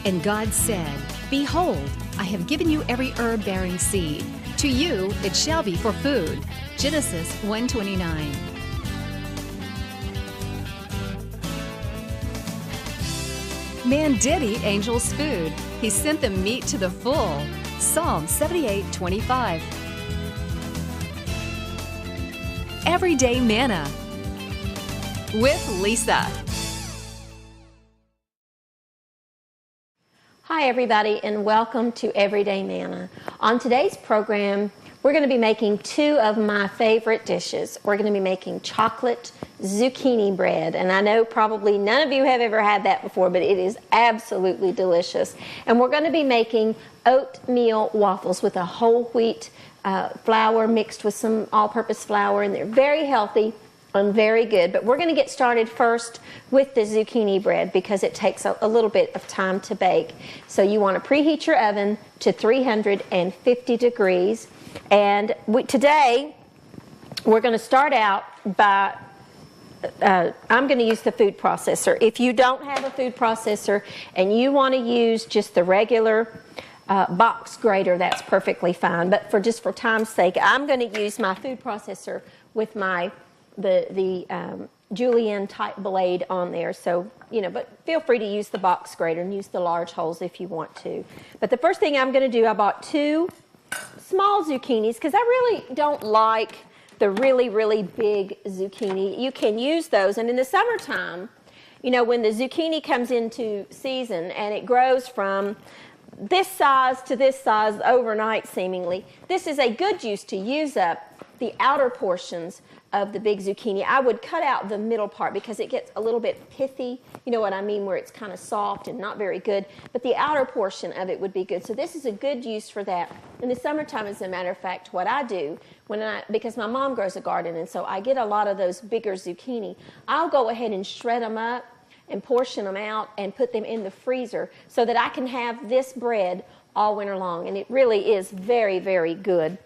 And God said, Behold, I have given you every herb-bearing seed. To you it shall be for food. Genesis 1:29. Man did eat angels' food. He sent them meat to the full. Psalm 78:25. Everyday Manna with Lisa. Hi everybody, and welcome to Everyday Manna. On today's program, we're going to be making two of my favorite dishes. We're going to be making chocolate zucchini bread, and I know probably none of you have ever had that before, but it is absolutely delicious. And we're going to be making oatmeal waffles with a whole wheat flour mixed with some all-purpose flour, and they're very healthy and very good. But we're going to get started first with the zucchini bread because it takes a little bit of time to bake. So you want to preheat your oven to 350 degrees. And today we're going to start out by, I'm going to use the food processor. If you don't have a food processor and you want to use just the regular box grater, that's perfectly fine. But for time's sake, I'm going to use my food processor with the julienne type blade on there. So, but feel free to use the box grater and use the large holes if you want to. But the first thing I'm going to do, I bought two small zucchinis because I really don't like the really, really big zucchini. You can use those. And in the summertime, when the zucchini comes into season and it grows from this size to this size overnight seemingly, this is a good use to use up the outer portions of the big zucchini. I would cut out the middle part because it gets a little bit pithy, you know what I mean, where it's kind of soft and not very good, but the outer portion of it would be good. So this is a good use for that. In the summertime, as a matter of fact, what I do, because my mom grows a garden, and so I get a lot of those bigger zucchini, I'll go ahead and shred them up and portion them out and put them in the freezer so that I can have this bread all winter long, and it really is very, very good.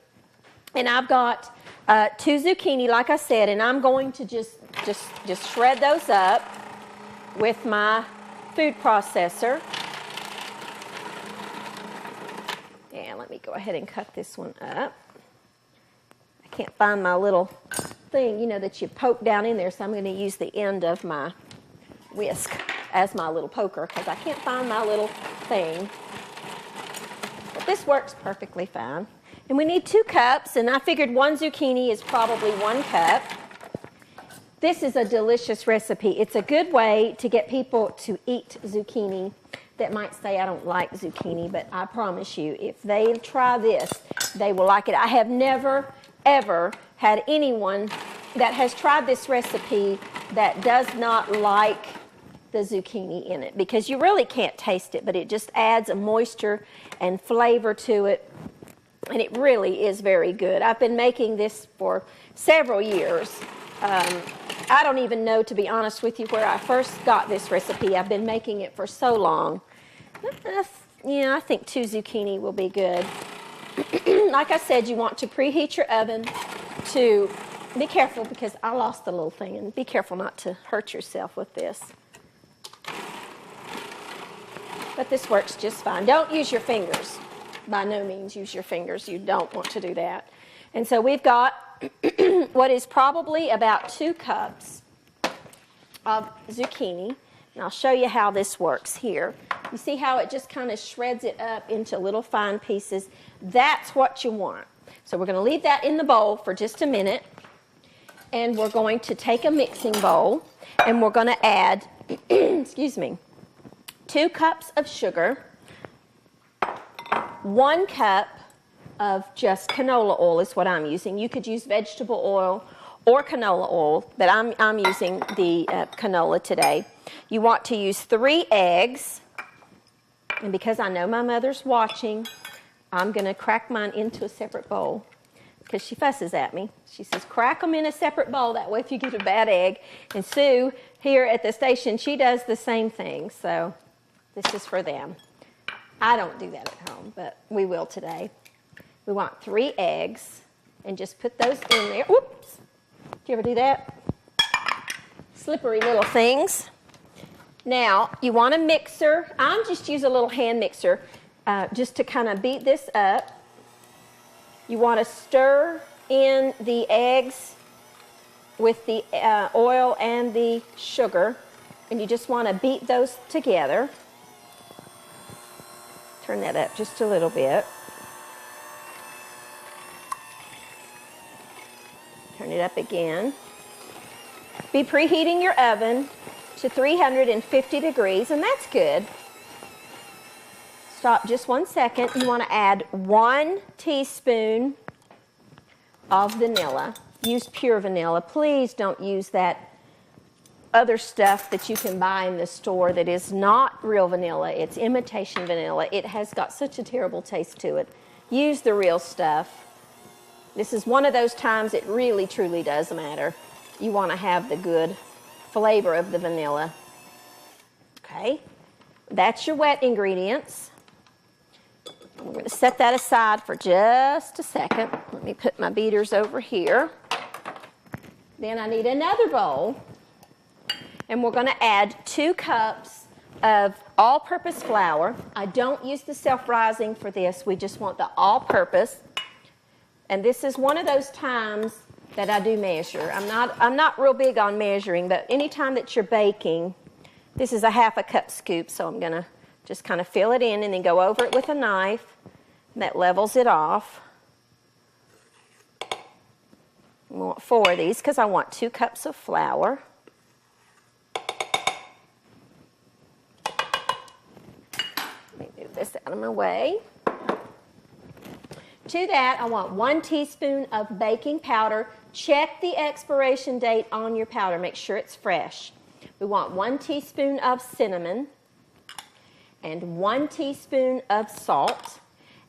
And I've got two zucchini, like I said, and I'm going to just shred those up with my food processor. And let me go ahead and cut this one up. I can't find my little thing, that you poke down in there, so I'm going to use the end of my whisk as my little poker because I can't find my little thing. But this works perfectly fine. And we need 2 cups, and I figured one zucchini is probably 1 cup. This is a delicious recipe. It's a good way to get people to eat zucchini that might say, I don't like zucchini, but I promise you, if they try this, they will like it. I have never, ever had anyone that has tried this recipe that does not like the zucchini in it, because you really can't taste it, but it just adds a moisture and flavor to it. And it really is very good. I've been making this for several years. I don't even know, to be honest with you, where I first got this recipe. I've been making it for so long. I think 2 zucchini will be good. Like I said, you want to preheat your oven to, be careful because I lost the little thing, and be careful not to hurt yourself with this. But this works just fine. Don't use your fingers. By no means use your fingers. You don't want to do that. And so we've got what is probably about 2 cups of zucchini. And I'll show you how this works here. You see how it just kind of shreds it up into little fine pieces? That's what you want. So we're going to leave that in the bowl for just a minute. And we're going to take a mixing bowl and we're going to add, 2 cups of sugar, 1 cup of just canola oil is what I'm using. You could use vegetable oil or canola oil, but I'm using the canola today. You want to use 3 eggs, and because I know my mother's watching, I'm going to crack mine into a separate bowl because she fusses at me. She says, crack them in a separate bowl, that way if you get a bad egg. And Sue, here at the station, she does the same thing, so this is for them. I don't do that at home, but we will today. We want 3 eggs, and just put those in there. Whoops! Did you ever do that? Slippery little things. Now, you want a mixer. I'm just use a little hand mixer just to kind of beat this up. You want to stir in the eggs with the oil and the sugar, and you just want to beat those together. Turn that up just a little bit. Turn it up again. Be preheating your oven to 350 degrees, and that's good. Stop just 1 second. You want to add 1 teaspoon of vanilla. Use pure vanilla. Please don't use that other stuff that you can buy in the store that is not real vanilla. It's imitation vanilla. It has got such a terrible taste to it. Use the real stuff. This is one of those times it really truly does matter. You want to have the good flavor of the vanilla. Okay, that's your wet ingredients. We're going to set that aside for just a second. Let me put my beaters over here. Then I need another bowl, and we're going to add 2 cups of all-purpose flour. I don't use the self-rising for this. We just want the all-purpose. And this is one of those times that I do measure. I'm not real big on measuring, but anytime that you're baking, this is a 1/2 cup scoop, so I'm going to just kind of fill it in and then go over it with a knife. That levels it off. I want 4 of these because I want 2 cups of flour. Let me move this out of my way. To that, I want 1 teaspoon of baking powder. Check the expiration date on your powder. Make sure it's fresh. We want 1 teaspoon of cinnamon and 1 teaspoon of salt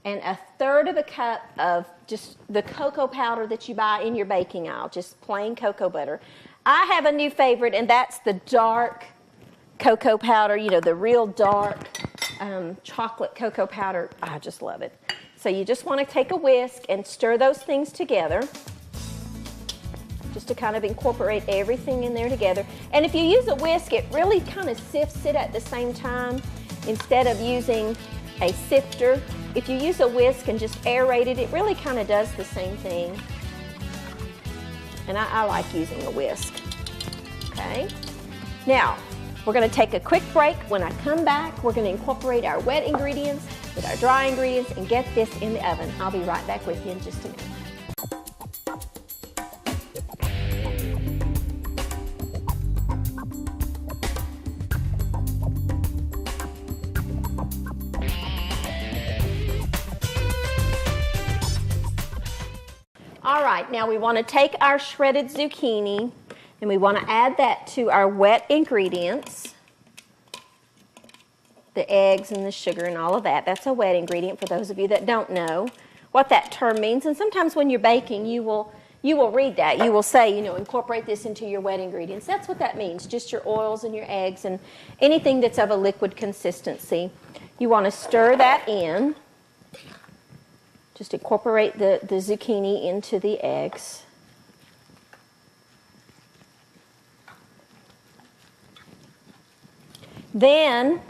and 1/3 of a cup of just the cocoa powder that you buy in your baking aisle, just plain cocoa butter. I have a new favorite, and that's the dark cocoa powder, you know, the real dark chocolate cocoa powder. I just love it. So you just want to take a whisk and stir those things together, just to kind of incorporate everything in there together. And if you use a whisk, it really kind of sifts it at the same time instead of using a sifter. If you use a whisk and just aerate it, it really kind of does the same thing. And I like using a whisk. Okay? Now, we're going to take a quick break. When I come back, we're going to incorporate our wet ingredients with our dry ingredients and get this in the oven. I'll be right back with you in just a minute. All right, now we want to take our shredded zucchini and we want to add that to our wet ingredients. The eggs and the sugar and all of that. That's a wet ingredient for those of you that don't know what that term means. And sometimes when you're baking, you will read that. You will say, you know, incorporate this into your wet ingredients. That's what that means, just your oils and your eggs and anything that's of a liquid consistency. You want to stir that in. Just incorporate the zucchini into the eggs. Then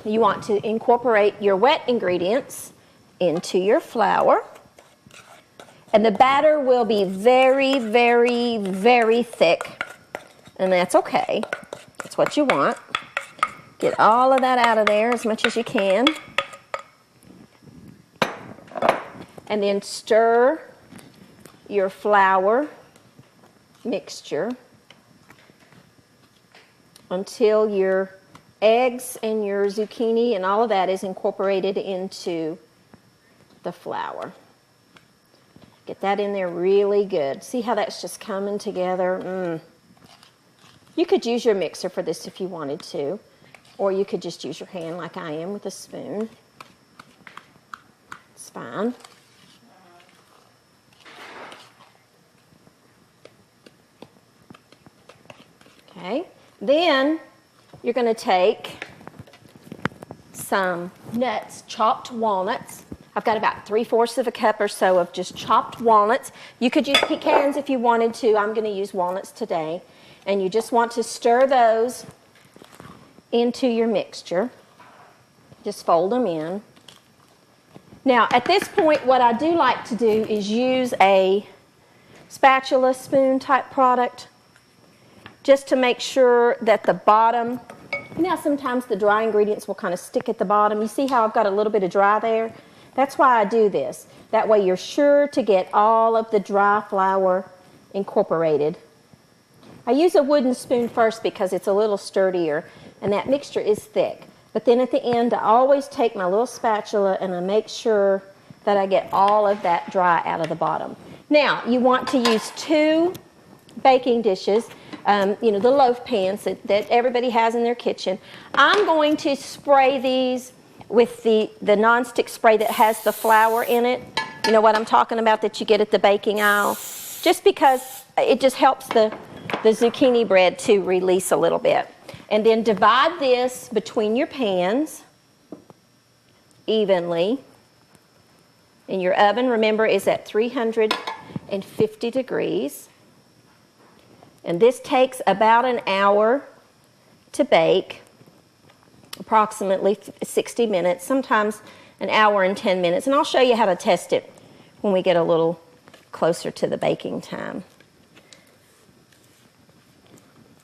you want to incorporate your wet ingredients into your flour. And the batter will be very, very, very thick. And that's okay. That's what you want. Get all of that out of there as much as you can. And then stir your flour mixture until your eggs and your zucchini and all of that is incorporated into the flour. Get that in there really good. See how that's just coming together? You could use your mixer for this if you wanted to, or you could just use your hand like I am with a spoon. It's fine. Okay, then you're going to take some nuts, chopped walnuts. I've got about 3/4 of a cup or so of just chopped walnuts. You could use pecans if you wanted to. I'm going to use walnuts today. And you just want to stir those into your mixture. Just fold them in. Now, at this point, what I do like to do is use a spatula spoon type product just to make sure that the bottom, you know, sometimes the dry ingredients will kind of stick at the bottom. You see how I've got a little bit of dry there? That's why I do this. That way you're sure to get all of the dry flour incorporated. I use a wooden spoon first because it's a little sturdier and that mixture is thick. But then at the end, I always take my little spatula and I make sure that I get all of that dry out of the bottom. Now, you want to use 2 baking dishes, you know, the loaf pans that everybody has in their kitchen. I'm going to spray these with the nonstick spray that has the flour in it. You know what I'm talking about, that you get at the baking aisle? Just because it just helps the zucchini bread to release a little bit. And then divide this between your pans evenly. And your oven, remember, is at 350 degrees. And this takes about an hour to bake, approximately 60 minutes, sometimes an hour and 10 minutes. And I'll show you how to test it when we get a little closer to the baking time.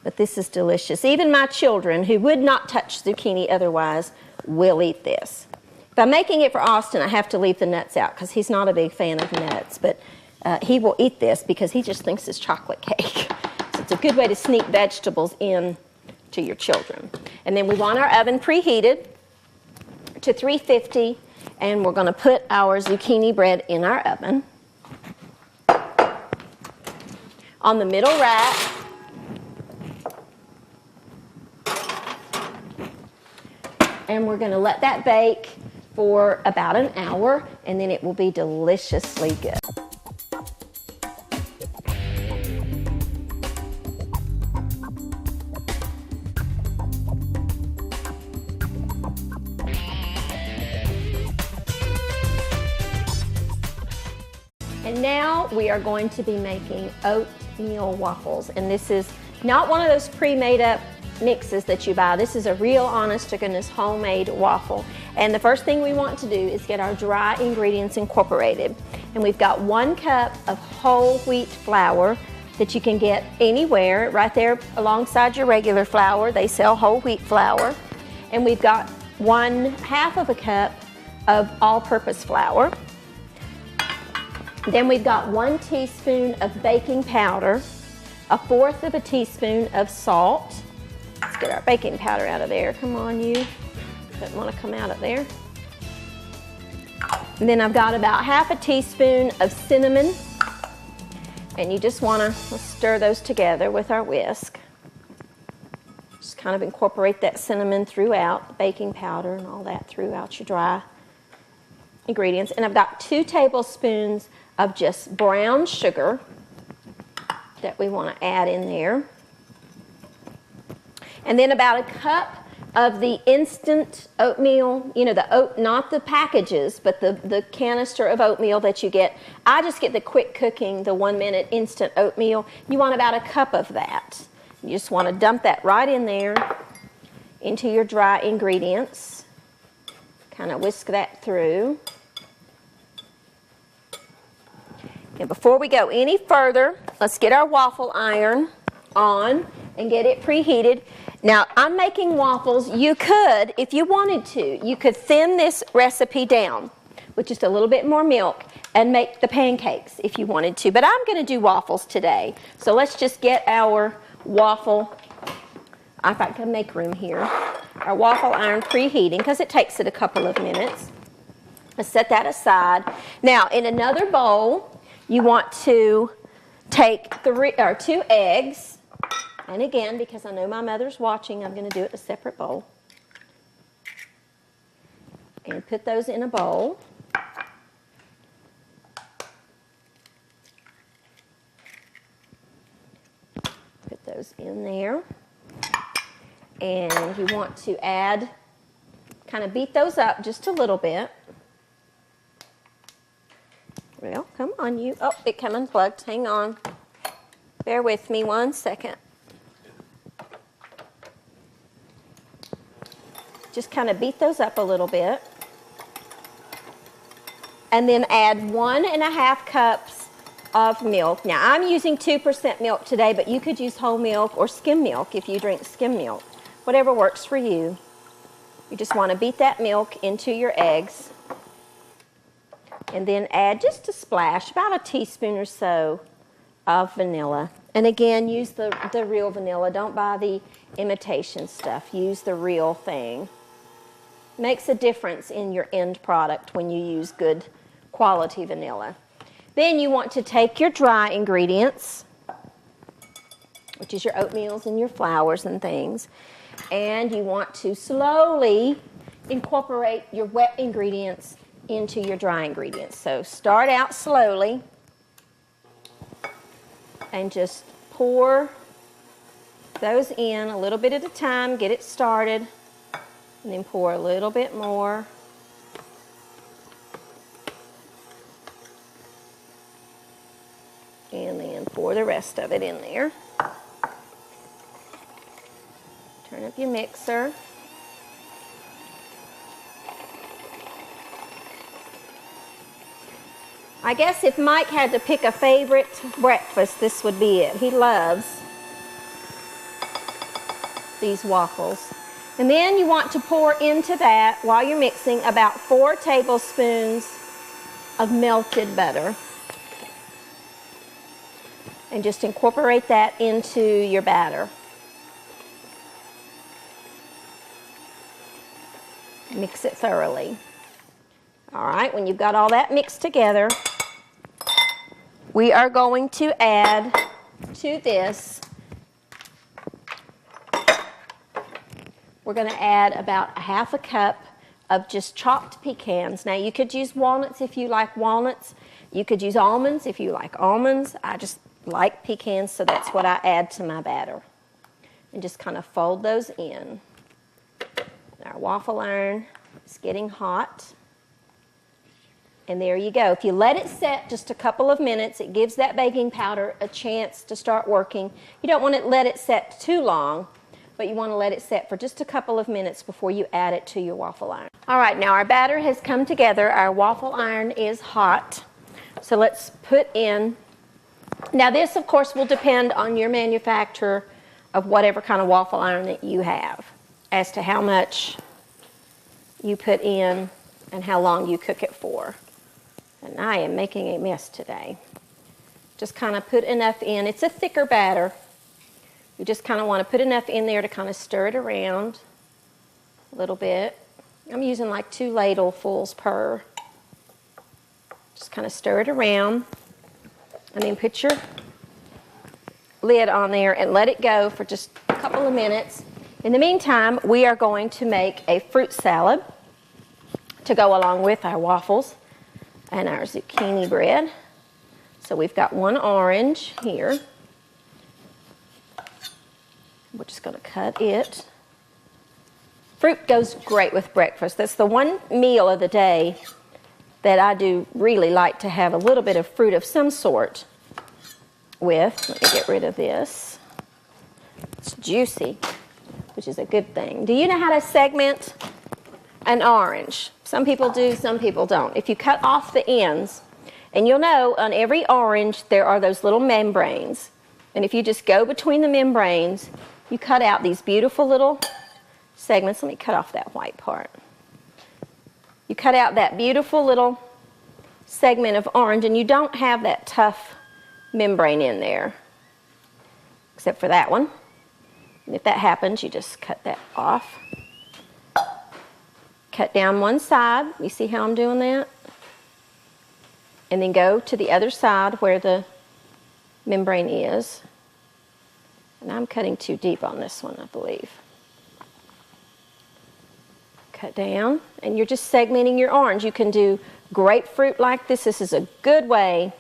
But this is delicious. Even my children, who would not touch zucchini otherwise, will eat this. If I'm making it for Austin, I have to leave the nuts out because he's not a big fan of nuts. But he will eat this because he just thinks it's chocolate cake. So it's a good way to sneak vegetables in to your children. And then we want our oven preheated to 350, and we're going to put our zucchini bread in our oven. On the middle rack, and we're going to let that bake for about an hour, and then it will be deliciously good. And now we are going to be making oatmeal waffles, and this is not one of those pre-made up mixes that you buy. This is a real honest-to-goodness homemade waffle. And the first thing we want to do is get our dry ingredients incorporated. And we've got 1 cup of whole wheat flour that you can get anywhere, right there alongside your regular flour. They sell whole wheat flour. And we've got 1/2 of a cup of all-purpose flour. Then we've got 1 teaspoon of baking powder, 1/4 of a teaspoon of salt. Let's get our baking powder out of there. Come on, you. Doesn't want to come out of there. And then I've got about 1/2 teaspoon of cinnamon. And you just want to stir those together with our whisk. Just kind of incorporate that cinnamon throughout, the baking powder and all that throughout your dry ingredients. And I've got 2 tablespoons of just brown sugar that we want to add in there. And then about 1 cup of the instant oatmeal, you know, not the packages, but the canister of oatmeal that you get. I just get the quick cooking, the 1-minute instant oatmeal. You want about 1 cup of that. You just want to dump that right in there into your dry ingredients. Kind of whisk that through. And before we go any further, let's get our waffle iron on and get it preheated. Now, I'm making waffles. You could, if you wanted to, you could thin this recipe down with just a little bit more milk and make the pancakes if you wanted to. But I'm going to do waffles today. So let's just get our waffle, if I can make room here, our waffle iron preheating, because it takes it a couple of minutes. Let's set that aside. Now, in another bowl, you want to take 2 eggs. And again, because I know my mother's watching, I'm going to do it in a separate bowl. And put those in a bowl. Put those in there. And you want to add, kind of beat those up just a little bit. Well, come on, you. Oh, it came unplugged. Hang on. Bear with me 1 second. Just kind of beat those up a little bit. And then add 1.5 cups of milk. Now I'm using 2% milk today, but you could use whole milk or skim milk if you drink skim milk. Whatever works for you. You just want to beat that milk into your eggs. And then add just a splash, about a teaspoon or so of vanilla. And again, use the real vanilla. Don't buy the imitation stuff. Use the real thing. Makes a difference in your end product when you use good quality vanilla. Then you want to take your dry ingredients, which is your oatmeals and your flours and things, and you want to slowly incorporate your wet ingredients into your dry ingredients. So start out slowly and just pour those in a little bit at a time, get it started, and then pour a little bit more. And then pour the rest of it in there. Turn up your mixer. I guess if Mike had to pick a favorite breakfast, this would be it. He loves these waffles. And then you want to pour into that, while you're mixing, about 4 tablespoons of melted butter. And just incorporate that into your batter. Mix it thoroughly. All right, when you've got all that mixed together, we are going to add to this, we're going to add about 1/2 cup of just chopped pecans. Now you could use walnuts if you like walnuts. You could use almonds if you like almonds. I just like pecans, so that's what I add to my batter. And just kind of fold those in. Our waffle iron is getting hot. And there you go. If you let it set just a couple of minutes, it gives that baking powder a chance to start working. You don't want to let it set too long, but you want to let it set for just a couple of minutes before you add it to your waffle iron. All right, now our batter has come together. Our waffle iron is hot. So let's put in, now this of course will depend on your manufacturer of whatever kind of waffle iron that you have as to how much you put in and how long you cook it for. And I am making a mess today. Just kind of put enough in. It's a thicker batter. You just kind of want to put enough in there to kind of stir it around a little bit. I'm using like 2 ladlefuls per. Just kind of stir it around. And then put your lid on there and let it go for just a couple of minutes. In the meantime, we are going to make a fruit salad to go along with our waffles and our zucchini bread. So we've got 1 orange here. We're just going to cut it. Fruit goes great with breakfast. That's the one meal of the day that I do really like to have a little bit of fruit of some sort with. Let me get rid of this. It's juicy, which is a good thing. Do you know how to segment an orange? Some people do, some people don't. If you cut off the ends, and you'll know on every orange there are those little membranes. And if you just go between the membranes, you cut out these beautiful little segments. Let me cut off that white part. You cut out that beautiful little segment of orange, and you don't have that tough membrane in there, except for that one. And if that happens, you just cut that off. Cut down one side. You see how I'm doing that? And then go to the other side where the membrane is. And I'm cutting too deep on this one, I believe. Cut down, and you're just segmenting your orange. You can do grapefruit like this. This is a good way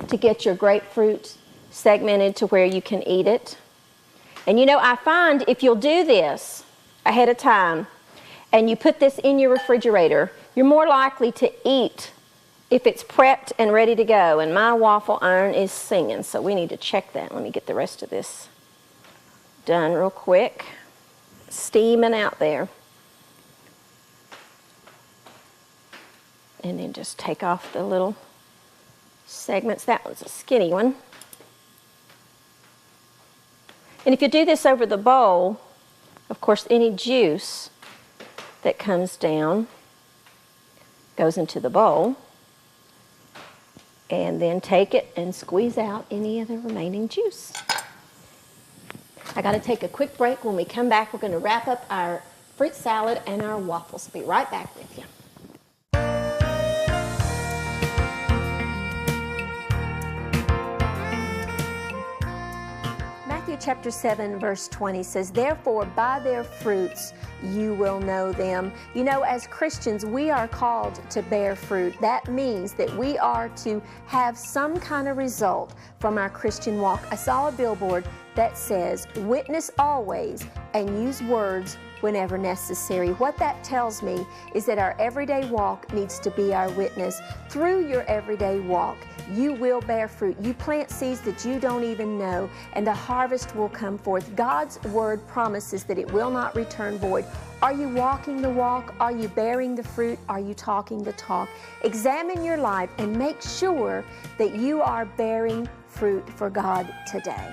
to get your grapefruit segmented to where you can eat it. And you know, I find if you'll do this ahead of time and you put this in your refrigerator, you're more likely to eat if it's prepped and ready to go. And my waffle iron is singing, so we need to check that. Let me get the rest of this done real quick. Steaming out there. and then just take off the little segments. That one's a skinny one. And if you do this over the bowl, of course, any juice that comes down goes into the bowl. And then take it and squeeze out any of the remaining juice. I got to take a quick break. When we come back, we're going to wrap up our fruit salad and our waffles. Be right back with you. Matthew chapter 7 verse 20 says, "Therefore by their fruits you will know them." You know, as Christians, we are called to bear fruit. That means that we are to have some kind of result from our Christian walk. I saw a billboard that says, "Witness always and use words whenever necessary." What that tells me is that our everyday walk needs to be our witness. Through your everyday walk, you will bear fruit. You plant seeds that you don't even know, and the harvest will come forth. God's word promises that it will not return void. Are you walking the walk? Are you bearing the fruit? Are you talking the talk? Examine your life and make sure that you are bearing fruit for God today.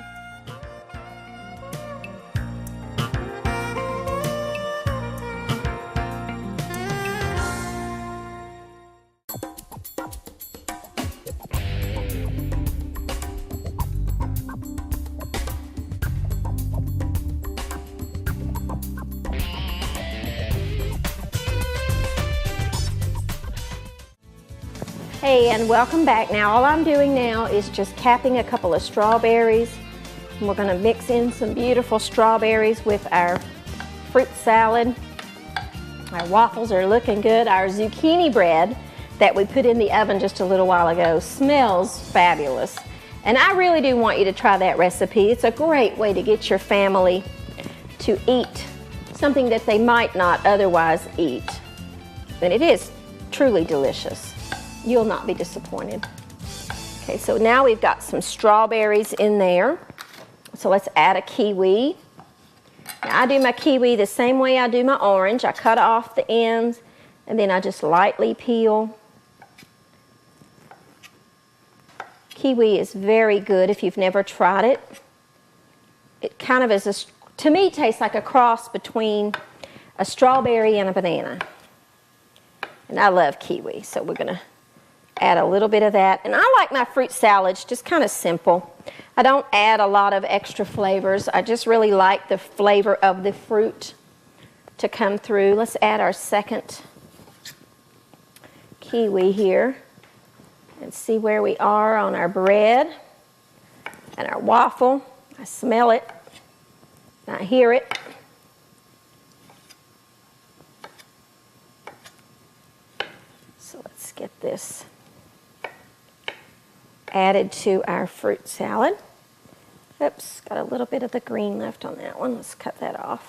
Hey, and welcome back. Now, all I'm doing now is just capping a couple of strawberries. And we're going to mix in some beautiful strawberries with our fruit salad. Our waffles are looking good. Our zucchini bread that we put in the oven just a little while ago smells fabulous. And I really do want you to try that recipe. It's a great way to get your family to eat something that they might not otherwise eat. And it is truly delicious. You'll not be disappointed. Okay, so now we've got some strawberries in there. So let's add a kiwi. Now I do my kiwi the same way I do my orange. I cut off the ends and then I just lightly peel. Kiwi is very good if you've never tried it. It kind of is, to me, tastes like a cross between a strawberry and a banana. And I love kiwi, so we're going to add a little bit of that. And I like my fruit salads just kind of simple. I don't add a lot of extra flavors. I just really like the flavor of the fruit to come through. Let's add our second kiwi here and see where we are on our bread and our waffle. I smell it. I hear it. So let's get this added to our fruit salad. Oops, got a little bit of the green left on that one. Let's cut that off.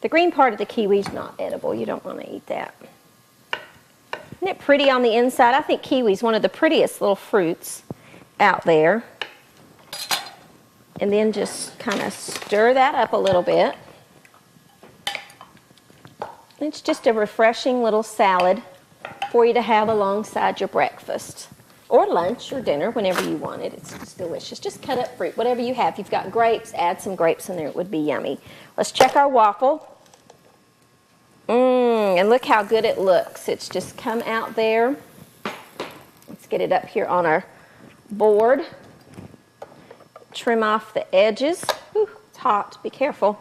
The green part of the kiwi is not edible. You don't want to eat that. Isn't it pretty on the inside? I think kiwi is one of the prettiest little fruits out there. And then just kind of stir that up a little bit. It's just a refreshing little salad for you to have alongside your breakfast. Or lunch or dinner, whenever you want it. It's just delicious. Just cut up fruit, whatever you have. If you've got grapes, add some grapes in there. It would be yummy. Let's check our waffle. And look how good it looks. It's just come out there. Let's get it up here on our board. Trim off the edges. Ooh, it's hot. Be careful.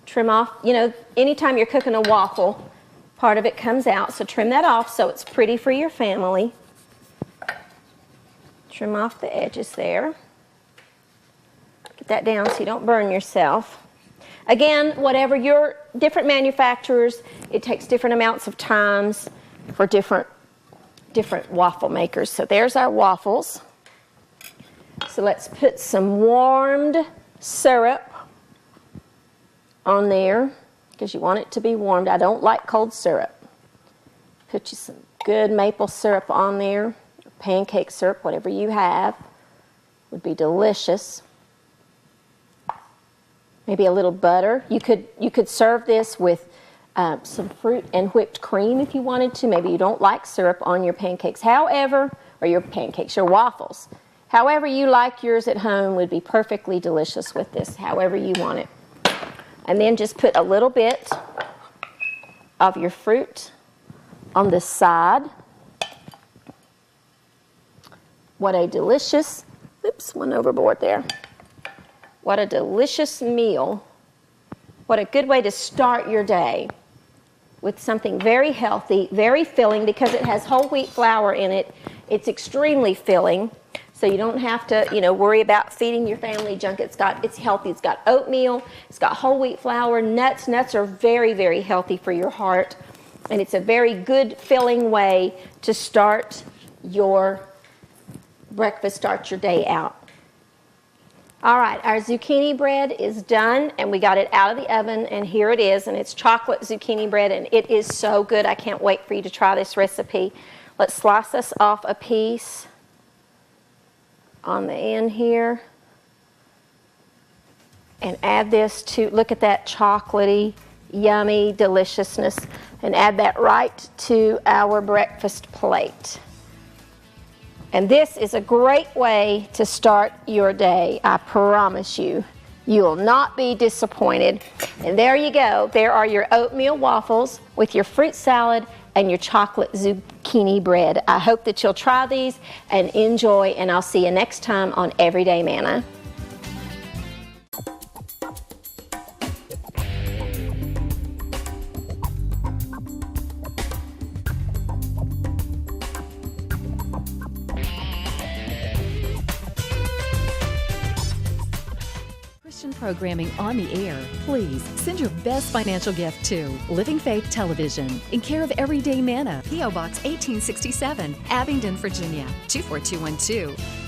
Trim off. You know, anytime you're cooking a waffle, part of it comes out. So trim that off so it's pretty for your family. Trim off the edges there. Get that down so you don't burn yourself. Again, whatever your different manufacturers, it takes different amounts of times for different waffle makers. So there's our waffles. So let's put some warmed syrup on there because you want it to be warmed. I don't like cold syrup. Put you some good maple syrup on there. Pancake syrup, whatever you have, would be delicious. Maybe a little butter. You could serve this with some fruit and whipped cream if you wanted to. Maybe you don't like syrup on your pancakes. However, or your pancakes, your waffles. However you like yours at home would be perfectly delicious with this, however you want it. And then just put a little bit of your fruit on this side. What a delicious, oops, went overboard there. What a delicious meal. What a good way to start your day with something very healthy, very filling, because it has whole wheat flour in it. It's extremely filling, so you don't have to, worry about feeding your family junk. It's healthy. It's got oatmeal. It's got whole wheat flour, nuts. Nuts are very, very healthy for your heart, and it's a very good filling way to start your breakfast, start your day out. All right, our zucchini bread is done, and we got it out of the oven, and here it is, and it's chocolate zucchini bread, and it is so good. I can't wait for you to try this recipe. Let's slice us off a piece on the end here and add this to, look at that chocolatey, yummy deliciousness, and add that right to our breakfast plate. And this is a great way to start your day. I promise you, you will not be disappointed. And there you go. There are your oatmeal waffles with your fruit salad and your chocolate zucchini bread. I hope that you'll try these and enjoy, and I'll see you next time on Everyday Manna. Programming on the air, please send your best financial gift to Living Faith Television in care of Everyday Manna, P.O. Box 1867, Abingdon, Virginia 24212.